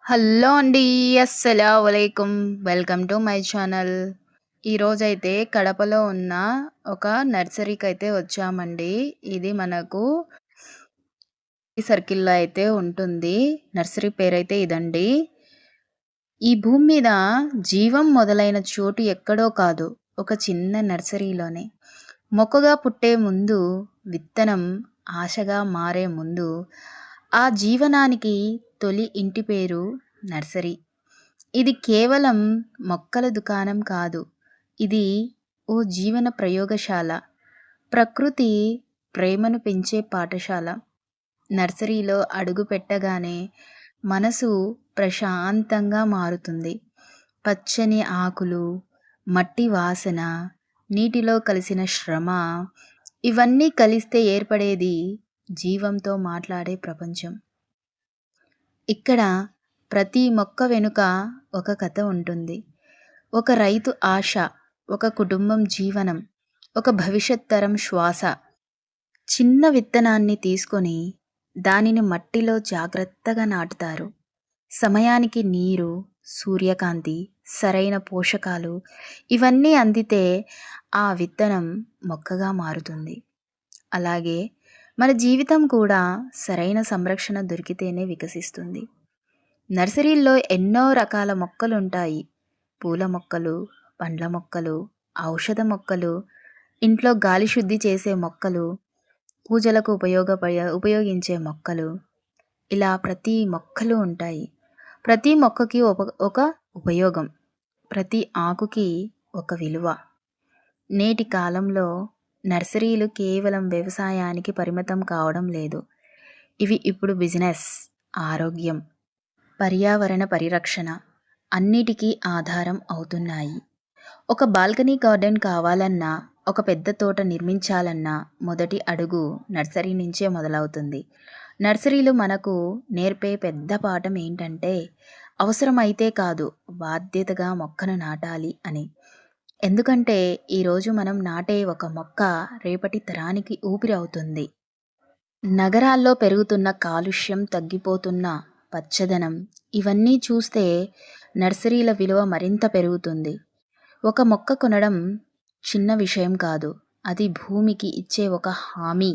Hello అండి. అస్సలాముఅలైకుం. Welcome to my channel. ఈరోజైతే కడపలో ఉన్న ఒక నర్సరీకైతే వచ్చామండి. ఇది మనకు ఈ సర్కిల్‌లో అయితే ఉంటుంది. నర్సరీ పేరైతే ఇదండి. ఈ భూమి మీద జీవం మొదలైన చోటు ఎక్కడో కాదు, ఒక చిన్న నర్సరీలోనే. మొక్కగా పుట్టే ముందు, విత్తనం ఆశగా మారే ముందు, ఆ జీవనానికి తొలి ఇంటి పేరు నర్సరీ. ఇది కేవలం మొక్కల దుకాణం కాదు. ఇది ఓ జీవన ప్రయోగశాల. ప్రకృతి ప్రేమను పెంచే పాఠశాల. నర్సరీలో అడుగు పెట్టగానే మనసు ప్రశాంతంగా మారుతుంది. పచ్చని ఆకులు, మట్టి వాసన, నీటిలో కలిసిన శ్రమ, ఇవన్నీ కలిస్తే ఏర్పడేది జీవంతో మాట్లాడే ప్రపంచం. ఇక్కడ ప్రతి మొక్క వెనుక ఒక కథ ఉంటుంది. ఒక రైతు ఆశ, ఒక కుటుంబం జీవనం, ఒక భవిష్యత్ తరం శ్వాస. చిన్న విత్తనాన్ని తీసుకొని దానిని మట్టిలో జాగ్రత్తగా నాటుతారు. సమయానికి నీరు, సూర్యకాంతి, సరైన పోషకాలు ఇవన్నీ అందితే ఆ విత్తనం మొక్కగా మారుతుంది. అలాగే మన జీవితం కూడా సరైన సంరక్షణ దొరికితేనే వికసిస్తుంది. నర్సరీల్లో ఎన్నో రకాల మొక్కలుంటాయి. పూల మొక్కలు, పండ్ల మొక్కలు, ఔషధ మొక్కలు, ఇంట్లో గాలి శుద్ధి చేసే మొక్కలు, పూజలకు ఉపయోగించే మొక్కలు, ఇలా ప్రతి మొక్కలు ఉంటాయి. ప్రతి మొక్కకి ఒక ఉపయోగం, ప్రతి ఆకుకి ఒక విలువ. నేటి కాలంలో నర్సరీలు కేవలం వ్యవసాయానికి పరిమితం కావడం లేదు. ఇవి ఇప్పుడు బిజినెస్, ఆరోగ్యం, పర్యావరణ పరిరక్షణ అన్నిటికీ ఆధారం అవుతున్నాయి. ఒక బాల్కనీ గార్డెన్ కావాలన్నా, ఒక పెద్ద తోట నిర్మించాలన్నా మొదటి అడుగు నర్సరీ నుంచే మొదలవుతుంది. నర్సరీలు మనకు నేర్పే పెద్ద పాఠం ఏంటంటే, అవసరమైతే కాదు, బాధ్యతగా మొక్కను నాటాలి అని. ఎందుకంటే ఈరోజు మనం నాటే ఒక మొక్క రేపటి తరానికి ఊపిరి అవుతుంది. నగరాల్లో పెరుగుతున్న కాలుష్యం, తగ్గిపోతున్న పచ్చదనం ఇవన్నీ చూస్తే నర్సరీల విలువ మరింత పెరుగుతుంది. ఒక మొక్క కొనడం చిన్న విషయం కాదు. అది భూమికి ఇచ్చే ఒక హామీ,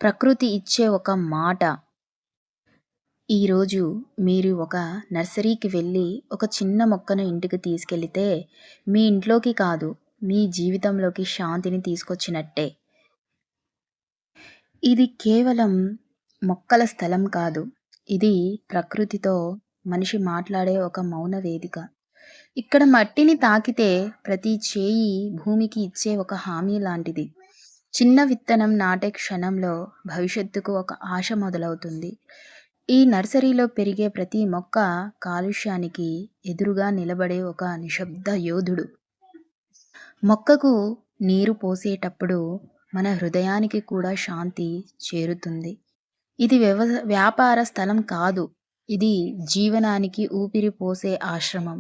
ప్రకృతి ఇచ్చే ఒక మాట. ఈరోజు మీరు ఒక నర్సరీకి వెళ్ళి ఒక చిన్న మొక్కను ఇంటికి తీసుకెళితే మీ ఇంట్లోకి కాదు, మీ జీవితంలోకి శాంతిని తీసుకొచ్చినట్టే. ఇది కేవలం మొక్కల స్థలం కాదు. ఇది ప్రకృతితో మనిషి మాట్లాడే ఒక మౌన వేదిక. ఇక్కడ మట్టిని తాకితే ప్రతి చేయి భూమికి ఇచ్చే ఒక హామీ లాంటిది. చిన్న విత్తనం నాటే క్షణంలో భవిష్యత్తుకు ఒక ఆశ మొదలవుతుంది. ఈ నర్సరీలో పెరిగే ప్రతి మొక్క కాలుష్యానికి ఎదురుగా నిలబడే ఒక నిశ్శబ్ద యోధుడు. మొక్కకు నీరు పోసేటప్పుడు మన హృదయానికి కూడా శాంతి చేరుతుంది. ఇది వ్యాపార స్థలం కాదు. ఇది జీవనానికి ఊపిరి పోసే ఆశ్రమం.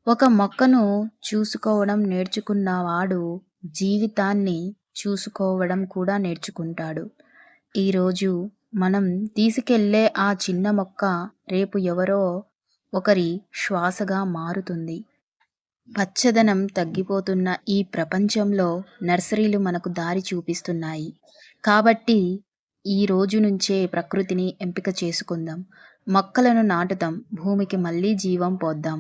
ఒక మొక్కను చూసుకోవడం నేర్చుకున్నవాడు జీవితాన్ని చూసుకోవడం కూడా నేర్చుకుంటాడు. ఈరోజు మనం తీసుకెళ్లే ఆ చిన్న మొక్క రేపు ఎవరో ఒకరి శ్వాసగా మారుతుంది. పచ్చదనం తగ్గిపోతున్న ఈ ప్రపంచంలో నర్సరీలు మనకు దారి చూపిస్తున్నాయి. కాబట్టి ఈ రోజు నుంచే ప్రకృతిని ఎంపిక చేసుకుందాం. మొక్కలను నాటుదాం. భూమికి మళ్ళీ జీవం పోద్దాం.